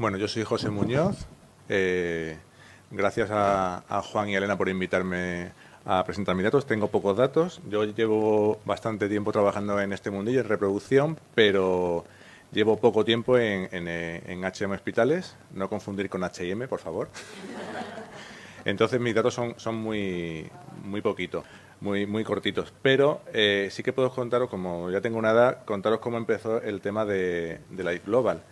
Bueno, yo soy José Muñoz. Gracias a Juan y a Elena por invitarme a presentar mis datos. Tengo pocos datos. Yo llevo bastante tiempo trabajando en este mundillo, en reproducción, pero llevo poco tiempo en H&M Hospitales. No confundir con H&M, por favor. Entonces mis datos son muy poquitos, muy cortitos. Pero sí que puedo contaros, como ya tengo una edad, contaros cómo empezó el tema de Life Global.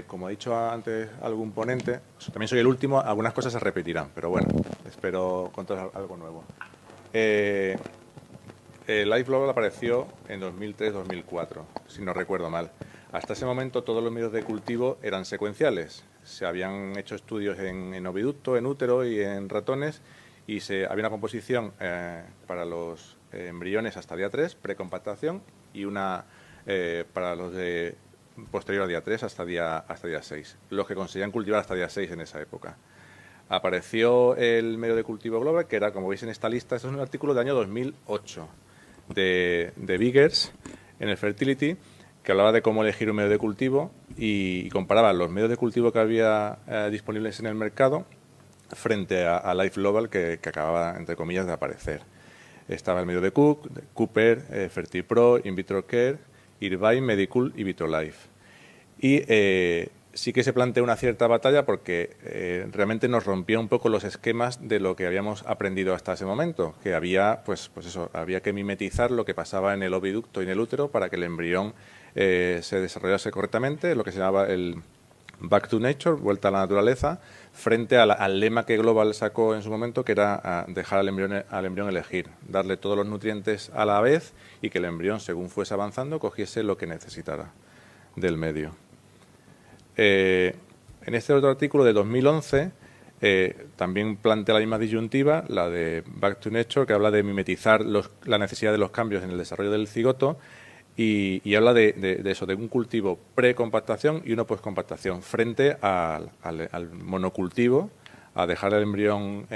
Como ha dicho antes algún ponente, también soy el último, algunas cosas se repetirán, pero bueno, espero contaros algo nuevo. Life Global apareció en 2003-2004, si no recuerdo mal. Hasta ese momento todos los medios de cultivo eran secuenciales. Se habían hecho estudios en oviducto, en útero y en ratones, y había una composición para los embriones hasta día 3, precompactación, y una para los de posterior a día 3 hasta día 6, los que conseguían cultivar hasta día 6 en esa época. Apareció el medio de cultivo global, que era, como veis en esta lista, esto es un artículo del año 2008 de Biggers en el Fertility, que hablaba de cómo elegir un medio de cultivo y comparaba los medios de cultivo que había disponibles en el mercado frente a Life Global, que acababa, entre comillas, de aparecer. Estaba el medio de Cook, de Cooper, FertiPro, InVitroCare, Irvine, Medicool y VitroLife. Y sí que se plantea una cierta batalla porque realmente nos rompía un poco los esquemas de lo que habíamos aprendido hasta ese momento, que había, pues eso, había que mimetizar lo que pasaba en el oviducto y en el útero para que el embrión se desarrollase correctamente, lo que se llamaba el Back to Nature, vuelta a la naturaleza, frente al lema que Global sacó en su momento, que era dejar al embrión elegir, darle todos los nutrientes a la vez y que el embrión, según fuese avanzando, cogiese lo que necesitara del medio. En este otro artículo de 2011 también plantea la misma disyuntiva, la de Back to Nature, que habla de mimetizar la necesidad de los cambios en el desarrollo del cigoto. Y habla de eso, de un cultivo precompactación y uno poscompactación, frente al monocultivo, a dejar al embrión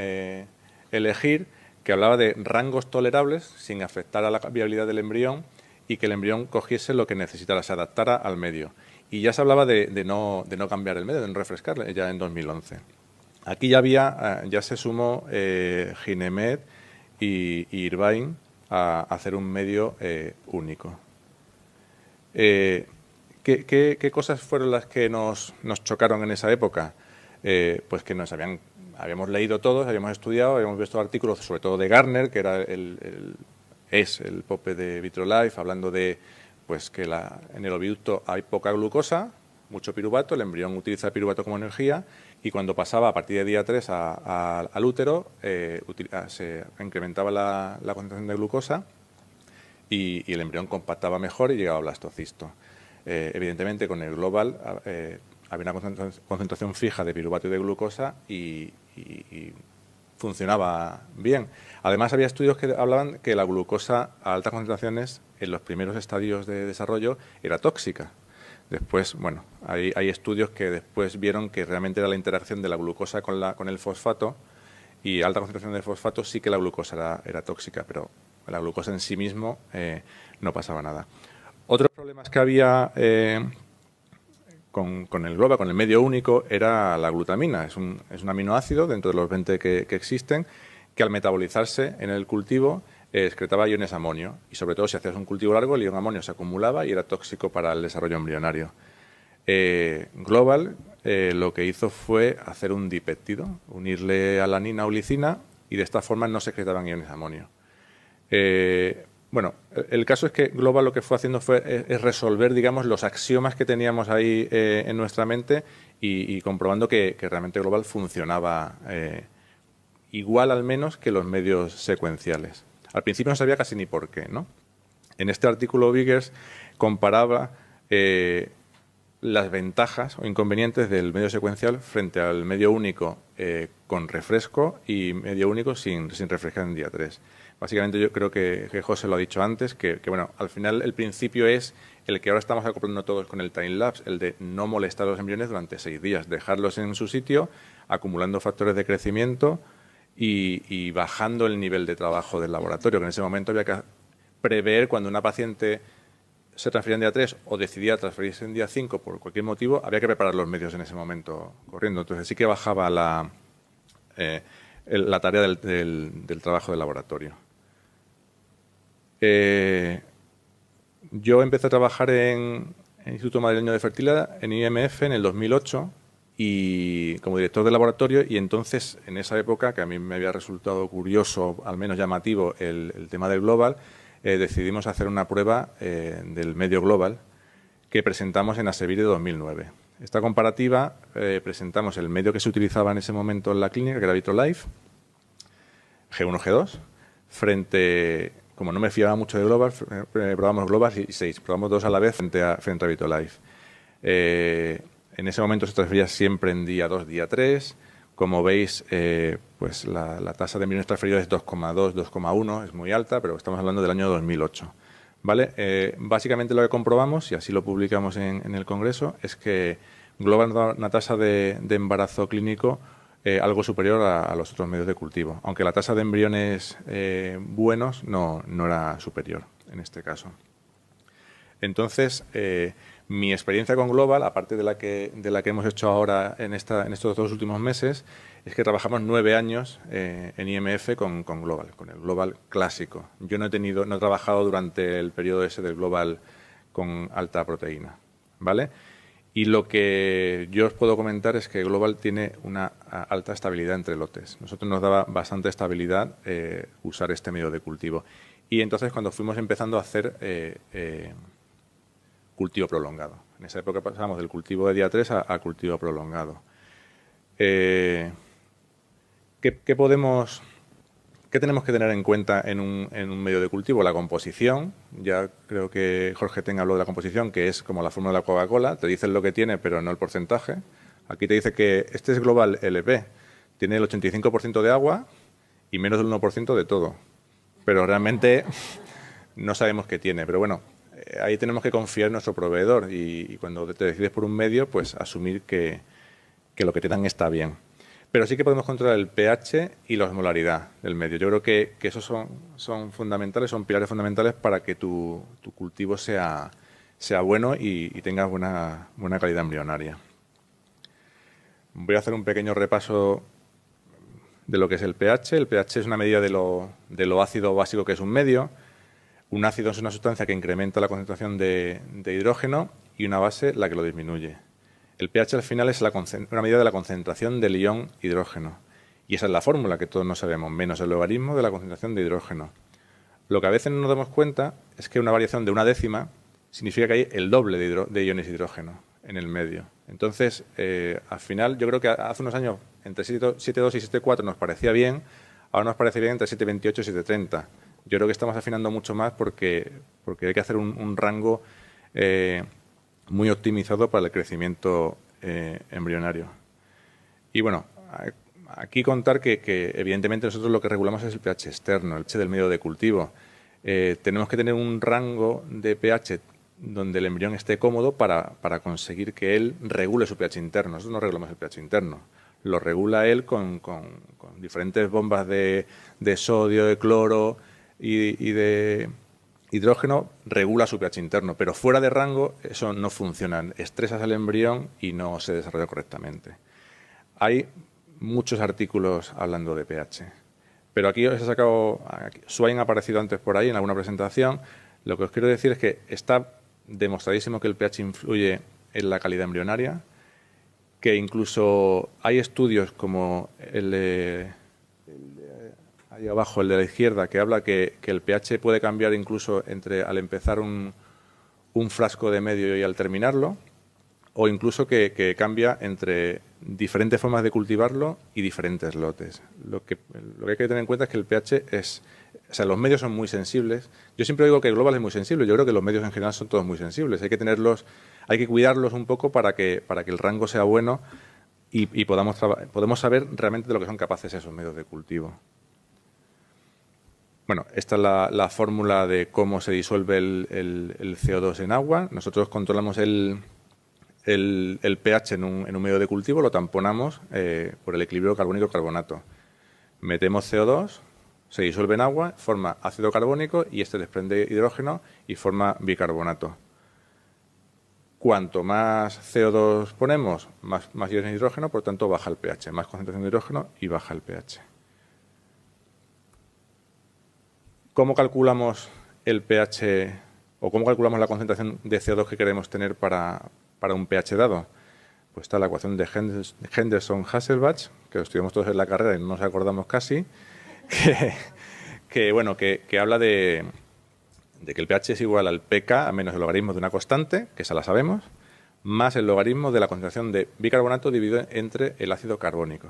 elegir, que hablaba de rangos tolerables sin afectar a la viabilidad del embrión y que el embrión cogiese lo que necesitara, se adaptara al medio. Y ya se hablaba de no cambiar el medio, de no refrescarle, ya en 2011. Aquí ya se sumó Ginemed y Irvine a hacer un medio único. ¿Qué cosas fueron las que nos chocaron en esa época? Pues que habíamos leído todos, habíamos estudiado, habíamos visto artículos, sobre todo de Garner, que era el pope de VitroLife, hablando de pues que en el oviducto hay poca glucosa, mucho piruvato, el embrión utiliza el piruvato como energía, y cuando pasaba a partir de día 3 al útero, se incrementaba la concentración de glucosa, y el embrión compactaba mejor y llegaba a blastocisto. Evidentemente, con el Global había una concentración fija de piruvato y de glucosa y funcionaba bien. Además, había estudios que hablaban que la glucosa a altas concentraciones en los primeros estadios de desarrollo era tóxica. Después, bueno, hay estudios que después vieron que realmente era la interacción de la glucosa con el fosfato, y a alta concentración de fosfato sí que la glucosa era tóxica, pero la glucosa en sí mismo no pasaba nada. Otros problemas que había con el Global, con el medio único, era la glutamina. Es un aminoácido dentro de los 20 que existen, que al metabolizarse en el cultivo excretaba iones amonio. Y sobre todo si hacías un cultivo largo, el ion amonio se acumulaba y era tóxico para el desarrollo embrionario. Global lo que hizo fue hacer un dipéptido, unirle alanina o lisina, y de esta forma no se excretaban iones amonio. Bueno, el caso es que Global lo que fue haciendo es resolver, digamos, los axiomas que teníamos ahí en nuestra mente y comprobando que realmente Global funcionaba igual al menos que los medios secuenciales. Al principio no sabía casi ni por qué, ¿no? En este artículo Biggers comparaba las ventajas o inconvenientes del medio secuencial frente al medio único con refresco y medio único sin refrescar en día 3. Básicamente yo creo que José lo ha dicho antes, que bueno, al final el principio es el que ahora estamos acoplando todos con el time-lapse, el de no molestar a los embriones durante 6 días, dejarlos en su sitio, acumulando factores de crecimiento y bajando el nivel de trabajo del laboratorio, que en ese momento había que prever cuando una paciente se transfería en día 3 o decidía transferirse en día 5 por cualquier motivo, había que preparar los medios en ese momento corriendo. Entonces sí que bajaba la tarea del trabajo de laboratorio. Yo empecé a trabajar en el Instituto Madrileño de Fertilidad, en IMF, en el 2008, y como director de laboratorio, y entonces, en esa época, que a mí me había resultado curioso, al menos llamativo, el tema del Global, decidimos hacer una prueba del medio Global que presentamos en ASEVIR de 2009. Esta comparativa, presentamos el medio que se utilizaba en ese momento en la clínica, que era Vitrolife, G1, G2, frente, como no me fiaba mucho de Global, probamos Global y 6, probamos 2 a la vez frente a Vitrolife. En ese momento se transfería siempre en día 2, día 3. Como veis, pues la tasa de embriones transferidos es 2,2, 2,1, es muy alta, pero estamos hablando del año 2008. ¿Vale? Básicamente lo que comprobamos, y así lo publicamos en el Congreso, es que Global da una tasa de embarazo clínico algo superior a los otros medios de cultivo, aunque la tasa de embriones buenos no era superior en este caso. Entonces, mi experiencia con Global, aparte de la que hemos hecho ahora en estos 2 últimos meses, es que trabajamos 9 años en IMF con Global, con el Global clásico. Yo no he trabajado durante el periodo ese del Global con alta proteína, ¿vale? Y lo que yo os puedo comentar es que Global tiene una alta estabilidad entre lotes. Nosotros nos daba bastante estabilidad usar este medio de cultivo. Y entonces, cuando fuimos empezando a hacer cultivo prolongado. En esa época pasamos del cultivo de día 3 a cultivo prolongado. ¿Qué tenemos que tener en cuenta en un medio de cultivo? La composición. Ya creo que Jorge Ten habló de la composición, que es como la fórmula de la Coca-Cola. Te dicen lo que tiene, pero no el porcentaje. Aquí te dice que este es Global LP. Tiene el 85% de agua y menos del 1% de todo. Pero realmente no sabemos qué tiene. Pero bueno, ahí tenemos que confiar en nuestro proveedor y cuando te decides por un medio, pues asumir que lo que te dan está bien. Pero sí que podemos controlar el pH y la osmolaridad del medio. Yo creo que esos son fundamentales, son pilares fundamentales para que tu cultivo sea bueno y tenga buena calidad embrionaria. Voy a hacer un pequeño repaso de lo que es el pH. El pH es una medida de lo ácido básico que es un medio. Un ácido es una sustancia que incrementa la concentración de hidrógeno y una base la que lo disminuye. El pH al final es una medida de la concentración del ion hidrógeno. Y esa es la fórmula que todos no sabemos, menos el logaritmo de la concentración de hidrógeno. Lo que a veces no nos damos cuenta es que una variación de 1/10 significa que hay el doble de iones hidrógeno en el medio. Entonces, al final, yo creo que hace unos años entre 7,2 y 7,4 nos parecía bien, ahora nos parece bien entre 7,28 y 7,30. Yo creo que estamos afinando mucho más porque hay que hacer un rango muy optimizado para el crecimiento embrionario. Y bueno, aquí contar que evidentemente nosotros lo que regulamos es el pH externo, el pH del medio de cultivo. Tenemos que tener un rango de pH donde el embrión esté cómodo para conseguir que él regule su pH interno. Nosotros no regulamos el pH interno. Lo regula él con diferentes bombas de sodio, de cloro y de hidrógeno, regula su pH interno, pero fuera de rango eso no funciona. Estresas al embrión y no se desarrolla correctamente. Hay muchos artículos hablando de pH, pero aquí os he sacado, Swain ha aparecido antes por ahí en alguna presentación. Lo que os quiero decir es que está demostradísimo que el pH influye en la calidad embrionaria, que incluso hay estudios como ahí abajo, el de la izquierda, que habla que el pH puede cambiar incluso al empezar un frasco de medio y al terminarlo, o incluso que cambia entre diferentes formas de cultivarlo y diferentes lotes. Lo que hay que tener en cuenta es que el pH los medios son muy sensibles. Yo siempre digo que el Global es muy sensible. Yo creo que los medios en general son todos muy sensibles. Hay que cuidarlos un poco para que el rango sea bueno y podemos saber realmente de lo que son capaces esos medios de cultivo. Bueno, esta es la fórmula de cómo se disuelve el CO2 en agua. Nosotros controlamos el pH en un medio de cultivo, lo tamponamos por el equilibrio carbónico-carbonato. Metemos CO2, se disuelve en agua, forma ácido carbónico y este desprende hidrógeno y forma bicarbonato. cuanto más CO2 ponemos, más iones de hidrógeno, por tanto baja el pH, más concentración de hidrógeno y baja el pH. ¿Cómo calculamos el pH o cómo calculamos la concentración de CO2 que queremos tener para un pH dado? Pues está la ecuación de Henderson-Hasselbalch, que lo estudiamos todos en la carrera y no nos acordamos casi, que habla de que el pH es igual al pK menos el logaritmo de una constante, que esa la sabemos, más el logaritmo de la concentración de bicarbonato dividido entre el ácido carbónico.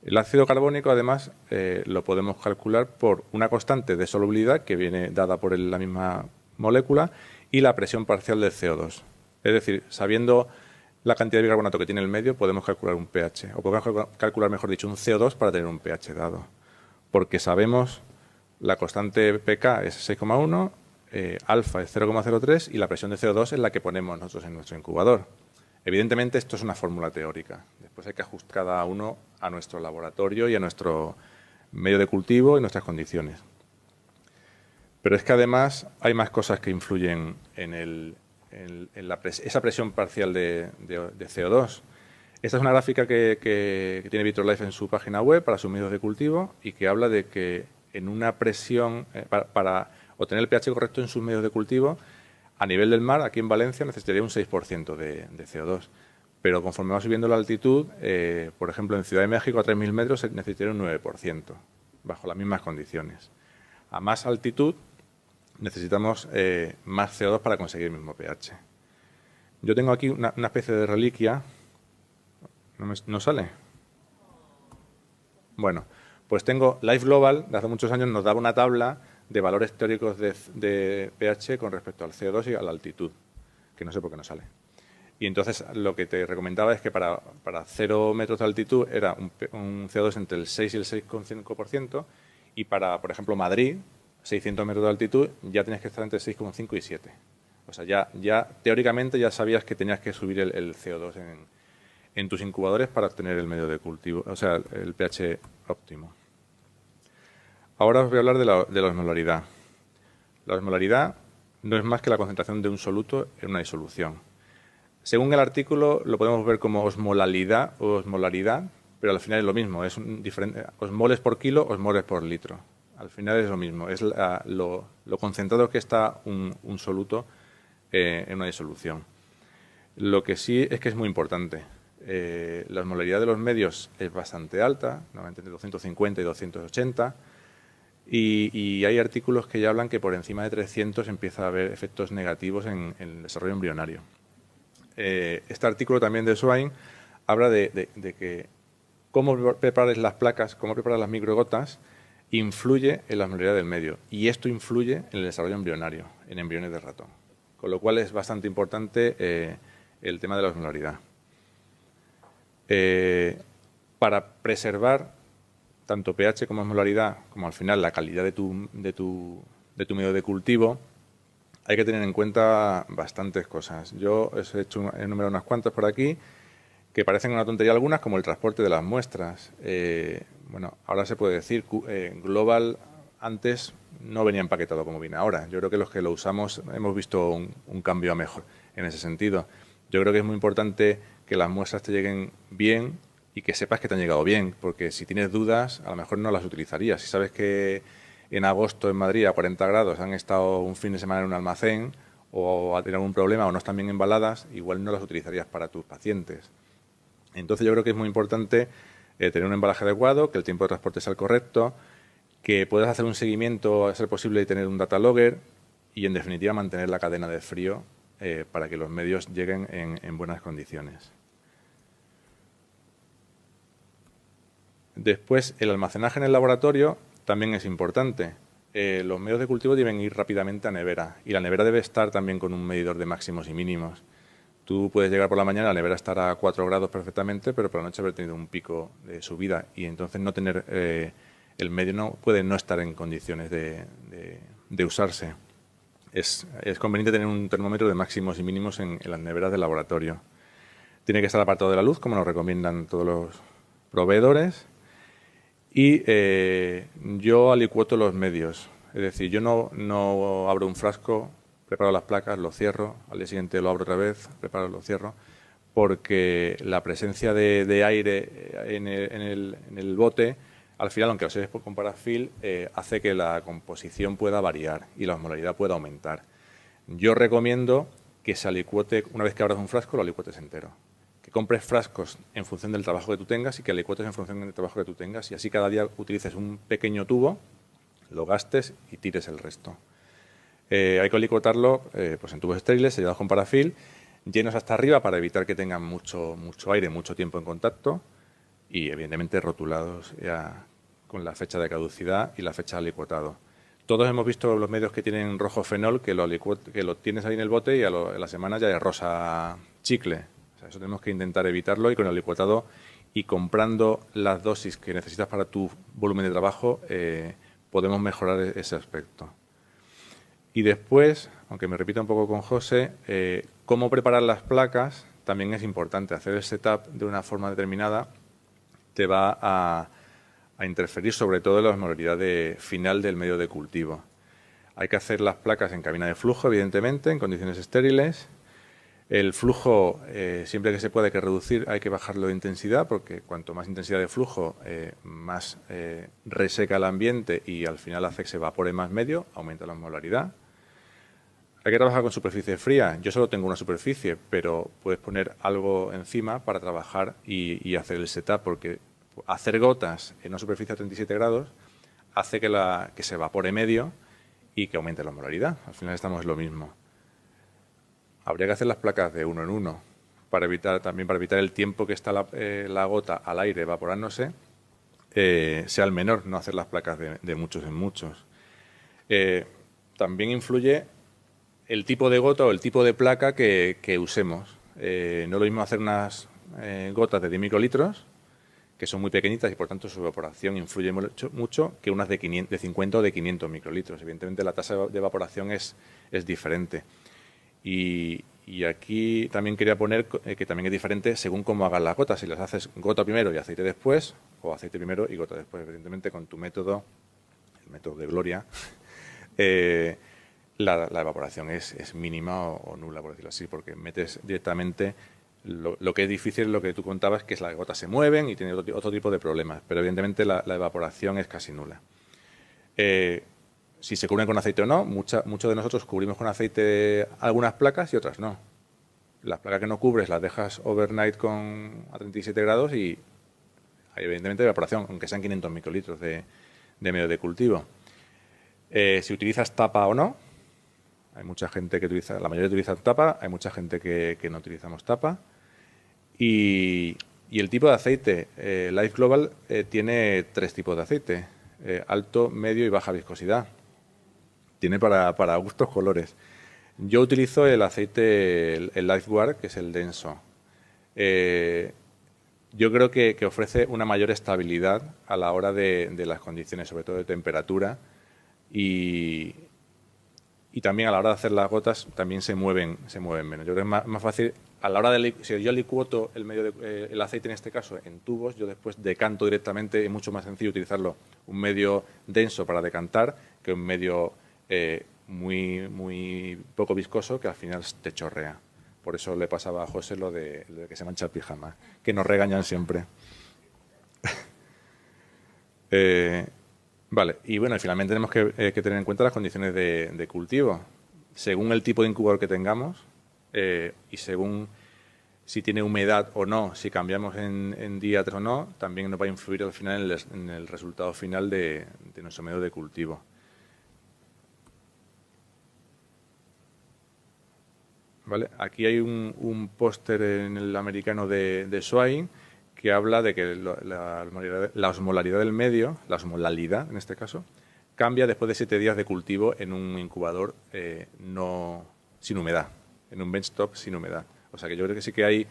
El ácido carbónico, además, lo podemos calcular por una constante de solubilidad que viene dada por la misma molécula y la presión parcial del CO2. Es decir, sabiendo la cantidad de bicarbonato que tiene el medio, podemos calcular un pH, o podemos calcular, mejor dicho, un CO2 para tener un pH dado. Porque sabemos la constante pK es 6,1, alfa es 0,03 y la presión de CO2 es la que ponemos nosotros en nuestro incubador. Evidentemente, esto es una fórmula teórica. Después hay que ajustar cada uno a nuestro laboratorio y a nuestro medio de cultivo y nuestras condiciones. Pero es que además hay más cosas que influyen en esa presión parcial de CO2. Esta es una gráfica que tiene Vitrolife en su página web para sus medios de cultivo y que habla de que en una presión, para obtener el pH correcto en sus medios de cultivo, a nivel del mar, aquí en Valencia, necesitaría un 6% de CO2. Pero conforme va subiendo la altitud, por ejemplo, en Ciudad de México, a 3.000 metros, necesitaría un 9%, bajo las mismas condiciones. A más altitud, necesitamos más CO2 para conseguir el mismo pH. Yo tengo aquí una especie de reliquia. ¿No sale? Bueno, pues tengo Life Global, de hace muchos años nos daba una tabla de valores teóricos de pH con respecto al CO2 y a la altitud, que no sé por qué no sale. Y entonces lo que te recomendaba es que para 0 metros de altitud era un CO2 entre el 6 y el 6,5%, y para, por ejemplo, Madrid, 600 metros de altitud, ya tienes que estar entre 6,5 y 7. O sea, ya teóricamente ya sabías que tenías que subir el CO2 en tus incubadores para obtener el medio de cultivo, o sea, el pH óptimo. Ahora os voy a hablar de la osmolaridad. La osmolaridad no es más que la concentración de un soluto en una disolución. Según el artículo, lo podemos ver como osmolalidad o osmolaridad, pero al final es lo mismo, es diferente, osmoles por kilo, osmoles por litro. Al final es lo mismo, es lo concentrado que está un soluto en una disolución. Lo que sí es que es muy importante. La osmolaridad de los medios es bastante alta, normalmente entre 250 y 280, y hay artículos que ya hablan que por encima de 300 empieza a haber efectos negativos en el desarrollo embrionario. Este artículo también de Swain habla de que cómo prepares las placas, cómo preparas las microgotas, influye en la osmolaridad del medio, y esto influye en el desarrollo embrionario, en embriones de ratón. Con lo cual es bastante importante el tema de la osmolaridad. Para preservar tanto pH como osmolaridad, como al final la calidad de tu medio de cultivo, hay que tener en cuenta bastantes cosas. Yo os he enumerado unas cuantas por aquí que parecen una tontería algunas, como el transporte de las muestras. Bueno, ahora se puede decir, Global antes no venía empaquetado como viene ahora. Yo creo que los que lo usamos hemos visto un cambio a mejor en ese sentido. Yo creo que es muy importante que las muestras te lleguen bien y que sepas que te han llegado bien, porque si tienes dudas, a lo mejor no las utilizarías. Si sabes que en agosto en Madrid a 40 grados han estado un fin de semana en un almacén o ha tenido algún problema o no están bien embaladas, igual no las utilizarías para tus pacientes. Entonces yo creo que es muy importante tener un embalaje adecuado, que el tiempo de transporte sea el correcto, que puedas hacer un seguimiento a ser posible y tener un data logger y, en definitiva, mantener la cadena de frío para que los medios lleguen en buenas condiciones. Después, el almacenaje en el laboratorio también es importante. Los medios de cultivo deben ir rápidamente a nevera y la nevera debe estar también con un medidor de máximos y mínimos. Tú puedes llegar por la mañana, la nevera estará a 4 grados perfectamente, pero por la noche haber tenido un pico de subida y entonces no tener el medio puede no estar en condiciones de usarse. Es conveniente tener un termómetro de máximos y mínimos en las neveras del laboratorio. Tiene que estar apartado de la luz, como nos recomiendan todos los proveedores. Y yo alicuoto los medios. Es decir, yo no abro un frasco preparo las placas, lo cierro, al día siguiente lo abro otra vez, preparo, lo cierro, porque la presencia de aire en el bote, al final, aunque lo seas con parafil, hace que la composición pueda variar y la osmolaridad pueda aumentar. Yo recomiendo que se alicuote, una vez que abras un frasco, lo alicuotes entero. Que compres frascos en función del trabajo que tú tengas y que alicuotes en función del trabajo que tú tengas, y así cada día utilices un pequeño tubo, lo gastes y tires el resto. Hay que alicuotarlo pues en tubos estériles, sellados con parafil, llenos hasta arriba para evitar que tengan mucho aire, mucho tiempo en contacto, y evidentemente rotulados ya con la fecha de caducidad y la fecha de alicuotado. Todos hemos visto los medios que tienen rojo fenol, que lo tienes ahí en el bote y a la semana ya es rosa chicle. O sea, eso tenemos que intentar evitarlo, y con el alicuotado y comprando las dosis que necesitas para tu volumen de trabajo podemos mejorar ese aspecto. Y después, aunque me repita un poco con José, cómo preparar las placas también es importante. Hacer el setup de una forma determinada te va a interferir sobre todo en la osmolaridad final del medio de cultivo. Hay que hacer las placas en cabina de flujo, evidentemente, en condiciones estériles. El flujo, siempre que se puede, hay que reducir, hay que bajarlo de intensidad, porque cuanto más intensidad de flujo, más reseca el ambiente y al final hace que se evapore más medio, aumenta la osmolaridad. Hay que trabajar con superficie fría. Yo solo tengo una superficie, pero puedes poner algo encima para trabajar y hacer el setup, porque hacer gotas en una superficie a 37 grados hace que se evapore medio y que aumente la osmolaridad. Al final estamos en lo mismo. Habría que hacer las placas de uno en uno para evitar el tiempo que está la gota al aire evaporándose sea el menor, no hacer las placas de muchos en muchos. También influye el tipo de gota o el tipo de placa que usemos. No es lo mismo hacer unas gotas de 10 microlitros, que son muy pequeñitas y por tanto su evaporación influye mucho, que unas de 50 o de 500 microlitros. Evidentemente la tasa de evaporación es diferente. Y aquí también quería poner que también es diferente según cómo hagas las gotas. Si las haces gota primero y aceite después, o aceite primero y gota después. Evidentemente con tu método, el método de Gloria, la evaporación es mínima o nula, por decirlo así, porque metes directamente. Lo que es difícil es lo que tú contabas, que es las gotas se mueven y tiene otro tipo de problemas, pero evidentemente la evaporación es casi nula. Si se cubren con aceite o no, muchos de nosotros cubrimos con aceite algunas placas y otras no. Las placas que no cubres las dejas overnight a 37 grados y hay evidentemente evaporación, aunque sean 500 microlitros de medio de cultivo. Si utilizas tapa o no, hay mucha gente que utiliza, la mayoría utiliza tapa, hay mucha gente que no utilizamos tapa. Y el tipo de aceite, Life Global tiene 3 tipos de aceite, alto, medio y baja viscosidad. Tiene para gustos colores. Yo utilizo el aceite, el Lifeguard, que es el denso. Yo creo que ofrece una mayor estabilidad a la hora de las condiciones, sobre todo de temperatura, y también a la hora de hacer las gotas también se mueven menos. Yo creo que es más fácil, a la hora si yo licuoto el aceite en este caso en tubos, yo después decanto directamente. Es mucho más sencillo utilizarlo un medio denso para decantar que un medio muy poco viscoso que al final te chorrea. Por eso le pasaba a José lo de que se mancha el pijama, que nos regañan siempre. Vale, y bueno, finalmente tenemos que tener en cuenta las condiciones de cultivo. Según el tipo de incubador que tengamos y según si tiene humedad o no, si cambiamos en día 3 o no, también nos va a influir al final en el resultado final de nuestro medio de cultivo. ¿Vale? Aquí hay un póster en el americano de Swain que habla de que la osmolaridad del medio, la osmolalidad en este caso, cambia después de 7 días de cultivo en un incubador sin humedad, en un benchtop sin humedad. O sea que yo creo que sí que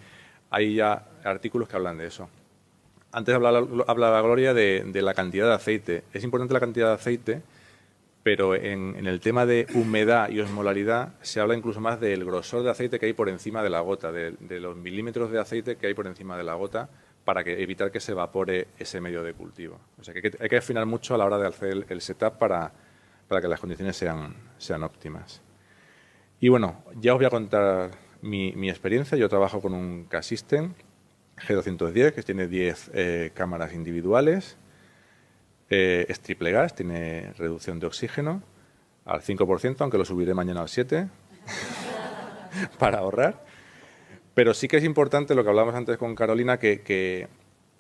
hay ya artículos que hablan de eso. Antes hablaba Gloria de la cantidad de aceite. Es importante la cantidad de aceite, pero en el tema de humedad y osmolaridad se habla incluso más del grosor de aceite que hay por encima de la gota, de los milímetros de aceite que hay por encima de la gota, para evitar que se evapore ese medio de cultivo. O sea que hay que afinar mucho a la hora de hacer el setup para que las condiciones sean óptimas. Y bueno, ya os voy a contar mi experiencia. Yo trabajo con un K-System G210, que tiene 10 cámaras individuales. Es triple gas, tiene reducción de oxígeno al 5%, aunque lo subiré mañana al 7%, para ahorrar. Pero sí que es importante lo que hablábamos antes con Carolina, que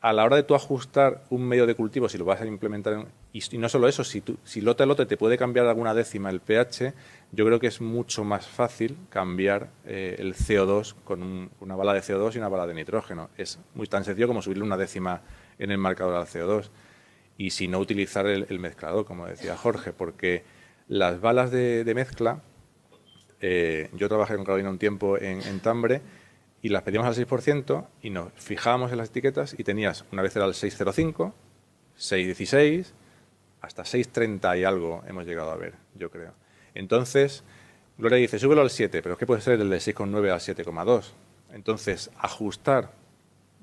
a la hora de tú ajustar un medio de cultivo, si lo vas a implementar, y no solo eso, si lote a lote te puede cambiar alguna décima el pH, yo creo que es mucho más fácil cambiar el CO2 con una bala de CO2 y una bala de nitrógeno. Es muy tan sencillo como subirle una décima en el marcador al CO2. Y si no, utilizar el mezclador, como decía Jorge, porque las balas de mezcla, yo trabajé con Carolina un tiempo en Tambre, y las pedíamos al 6% y nos fijábamos en las etiquetas y tenías, una vez era el 605, 616, hasta 630 y algo hemos llegado a ver, yo creo. Entonces, Gloria dice, súbelo al 7, pero es que puede ser el de 6,9 al 7,2. Entonces, ajustar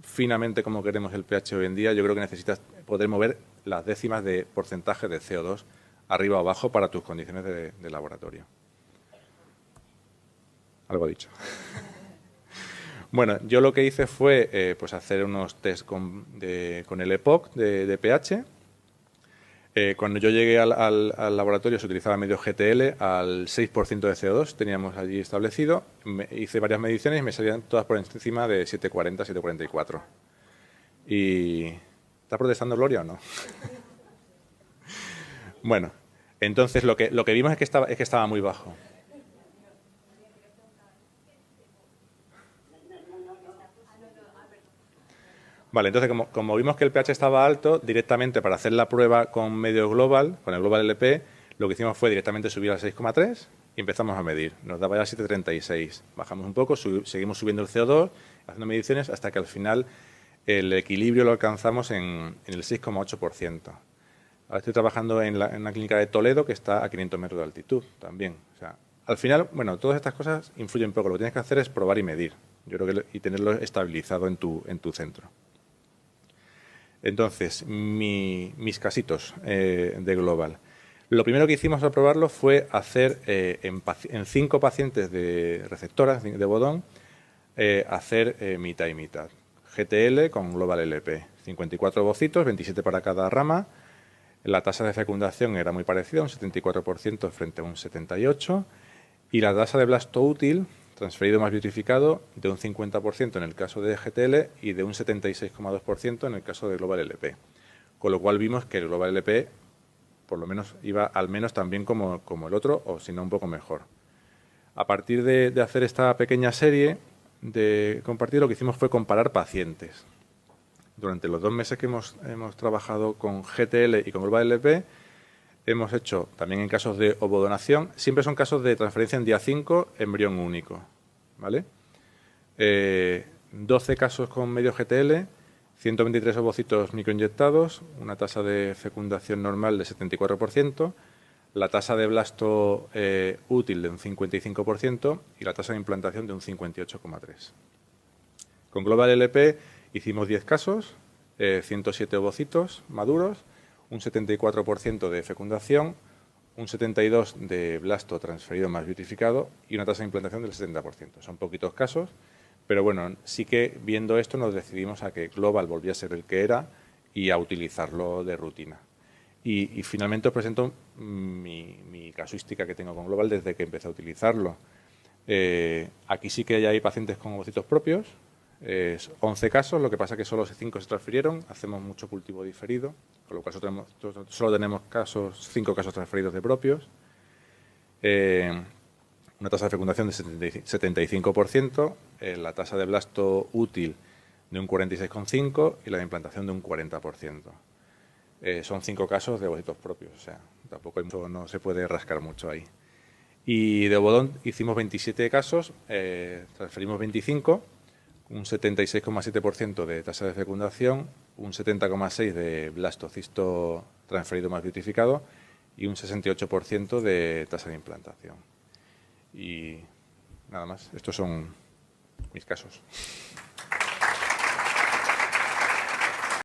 finamente como queremos el pH hoy en día, yo creo que necesitas poder mover las décimas de porcentaje de CO2 arriba o abajo para tus condiciones de laboratorio. Algo dicho. Bueno, yo lo que hice fue pues hacer unos test con el EPOC de pH. Cuando yo llegué al laboratorio se utilizaba medio GTL al 6% de CO2, teníamos allí establecido. Hice varias mediciones y me salían todas por encima de 740, 744. ¿Y está protestando Gloria o no? Bueno, entonces lo que vimos es que estaba muy bajo. Vale, entonces como vimos que el pH estaba alto, directamente para hacer la prueba con medio global, con el Global LP, lo que hicimos fue directamente subir al 6,3 y empezamos a medir. Nos daba ya 736. Bajamos un poco, seguimos subiendo el CO2, haciendo mediciones, hasta que al final el equilibrio lo alcanzamos en el 6,8%. Ahora estoy trabajando en una clínica de Toledo que está a 500 metros de altitud también. O sea, al final, bueno, todas estas cosas influyen poco. Lo que tienes que hacer es probar y medir. Yo creo y tenerlo estabilizado en tu centro. Entonces, mis casitos de Global. Lo primero que hicimos al probarlo fue hacer en 5 pacientes de receptoras de Bodón, hacer mitad y mitad. GTL con Global LP. 54 ovocitos, 27 para cada rama. La tasa de fecundación era muy parecida, un 74% frente a un 78%. Y la tasa de blasto útil, transferido más vitrificado, de un 50% en el caso de GTL y de un 76,2% en el caso de Global LP. Con lo cual vimos que el Global LP, por lo menos, iba al menos tan bien como el otro, o si no, un poco mejor. A partir de hacer esta pequeña serie de compartir, lo que hicimos fue comparar pacientes. Durante los 2 meses que hemos trabajado con GTL y con Global LP, hemos hecho también en casos de ovodonación, siempre son casos de transferencia en día 5, embrión único, ¿vale? 12 casos con medio GTL, 123 ovocitos microinyectados, una tasa de fecundación normal de 74%, la tasa de blasto útil de un 55% y la tasa de implantación de un 58,3%. Con Global LP hicimos 10 casos, 107 ovocitos maduros, un 74% de fecundación, un 72% de blasto transferido más vitrificado y una tasa de implantación del 70%. Son poquitos casos, pero bueno, sí que viendo esto nos decidimos a que Global volvía a ser el que era y a utilizarlo de rutina. Y finalmente os presento mi casuística que tengo con Global desde que empecé a utilizarlo. Aquí sí que ya hay pacientes con ovocitos propios, 11 casos, lo que pasa es que solo 5 se transfirieron, hacemos mucho cultivo diferido, con lo cual solo tenemos 5 casos transferidos de propios, una tasa de fecundación de 75%, la tasa de blasto útil de un 46,5% y la de implantación de un 40%. Son 5 casos de ovocitos propios, o sea, tampoco no se puede rascar mucho ahí. Y de ovodón hicimos 27 casos, transferimos 25, un 76,7% de tasa de fecundación, un 70,6% de blastocisto transferido más vitrificado y un 68% de tasa de implantación. Y nada más, estos son mis casos.